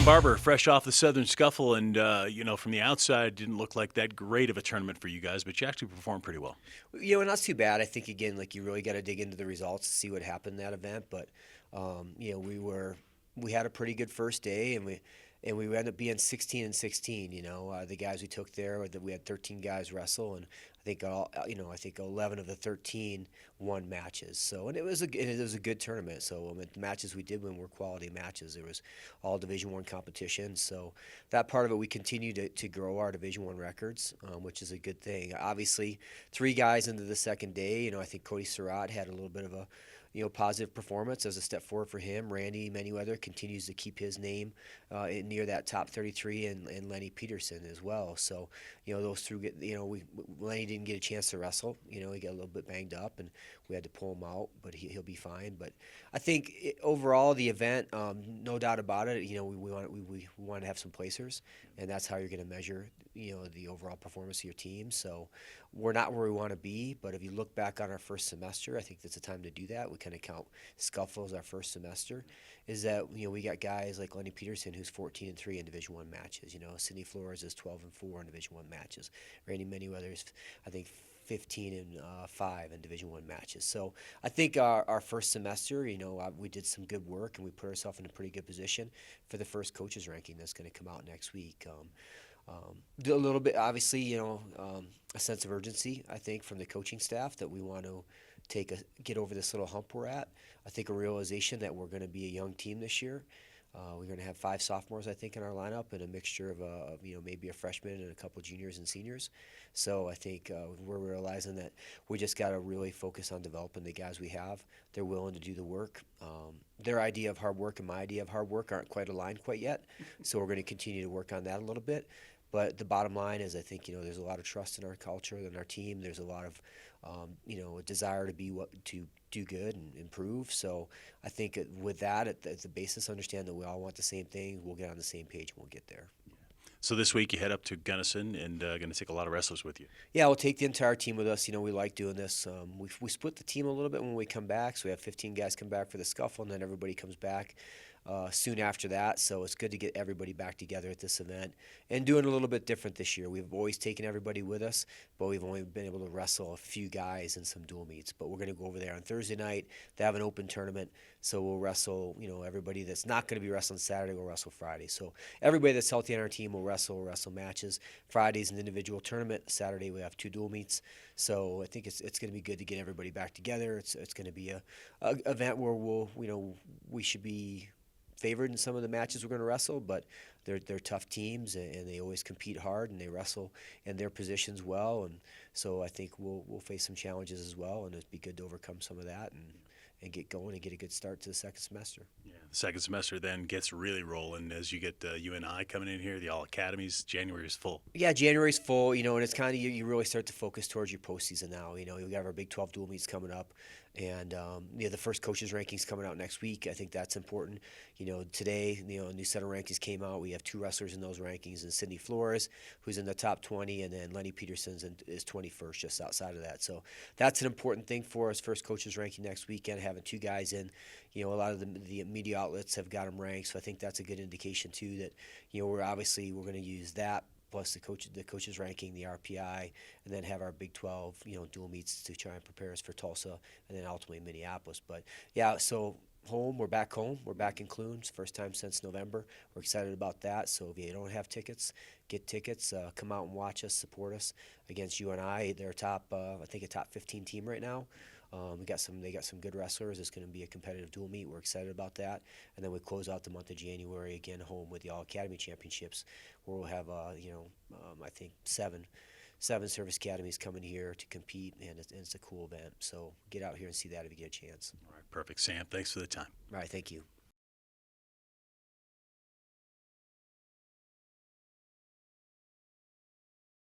Sam Barber, fresh off the Southern Scuffle, and from the outside, didn't look like that great of a tournament for you guys, but you actually performed pretty well. Not too bad. I think again, like you really got to dig into the results to see what happened in that event. But we had a pretty good first day, and we ended up being 16 and 16. The guys we took there, we had 13 guys wrestle, and I think 11 of the 13 won matches. So and it was a good tournament. So the matches we did win were quality matches. There was all Division One competition. So that part of it, we continue to grow our Division One records, which is a good thing. Obviously, three guys into the second day. I think Cody Surratt had a little bit of a positive performance as a step forward for him. Randy Manyweather continues to keep his name near that top 33, and Lenny Peterson as well. So, those two get, Lenny didn't get a chance to wrestle. He got a little bit banged up, and we had to pull him out, but he'll be fine. But I think overall the event, no doubt about it. We want to have some placers, and that's how you're going to measure the overall performance of your team. So we're not where we want to be, but if you look back on our first semester, I think that's a time to do that. We kind of count Scuffle as our first semester. Is that we got guys like Lenny Peterson, who's 14 and 3 in Division One matches. Sidney Flores is 12 and 4 in Division One matches. Randy Manyweather is, I think, 15 and 5 in Division One matches. So I think our first semester, we did some good work, and we put ourselves in a pretty good position for the first coaches ranking that's going to come out next week. A little bit, obviously, a sense of urgency, I think, from the coaching staff that we want to get over this little hump we're at. I think a realization that we're going to be a young team this year. We're going to have 5 sophomores, I think, in our lineup, and a mixture of maybe a freshman and a couple juniors and seniors. So I think we're realizing that we just got to really focus on developing the guys we have. They're willing to do the work. Their idea of hard work and my idea of hard work aren't quite aligned quite yet, so we're going to continue to work on that a little bit. But the bottom line is, I think there's a lot of trust in our culture and our team. There's a lot of a desire to do good and improve. So I think with that at the basis, understand that we all want the same thing. We'll get on the same page and we'll get there. So this week you head up to Gunnison and going to take a lot of wrestlers with you. Yeah, we'll take the entire team with us. We like doing this. We split the team a little bit when we come back. So we have 15 guys come back for the Scuffle, and then everybody comes back soon after that. So it's good to get everybody back together at this event and doing a little bit different this year. We've always taken everybody with us, but we've only been able to wrestle a few guys in some dual meets. But we're going to go over there on Thursday night. They have an open tournament, so we'll wrestle, everybody that's not going to be wrestling Saturday will wrestle Friday. So everybody that's healthy on our team will wrestle matches. Friday's an individual tournament. Saturday we have 2 dual meets. So I think it's going to be good to get everybody back together. It's going to be a event where we should be favored in some of the matches we're going to wrestle, but they're tough teams, and they always compete hard, and they wrestle in their positions well, and so I think we'll face some challenges as well, and it'd be good to overcome some of that and get going and get a good start to the second semester. Yeah, the second semester then gets really rolling as you get UNI coming in here, the All Academies. January is full. Yeah, January's full, and it's kind of you really start to focus towards your postseason now. We have our Big 12 dual meets coming up, and the first coaches rankings coming out next week. I think that's important. Today, a new set of rankings came out. We have 2 wrestlers in those rankings, and Sidney Flores, who's in the top 20, and then Lenny Peterson is 21st, just outside of that. So that's an important thing for us. First coaches ranking next weekend, having 2 guys in. A lot of the media outlets have got them ranked, so I think that's a good indication too that we're going to use that plus the coaches ranking, the RPI, and then have our Big 12 dual meets to try and prepare us for Tulsa and then ultimately Minneapolis. But yeah, so we're back home, we're back in Clune. It's the first time since November. We're excited about that. So if you don't have tickets, get tickets. Come out and watch us, support us against UNI. They're I think a top 15 team right now. They got some good wrestlers. It's going to be a competitive dual meet. We're excited about that. And then we close out the month of January again home with the All Academy Championships, where we'll have I think seven service academies coming here to compete, and it's a cool event. So get out here and see that if you get a chance. All right, perfect. Sam, thanks for the time. All right, thank you.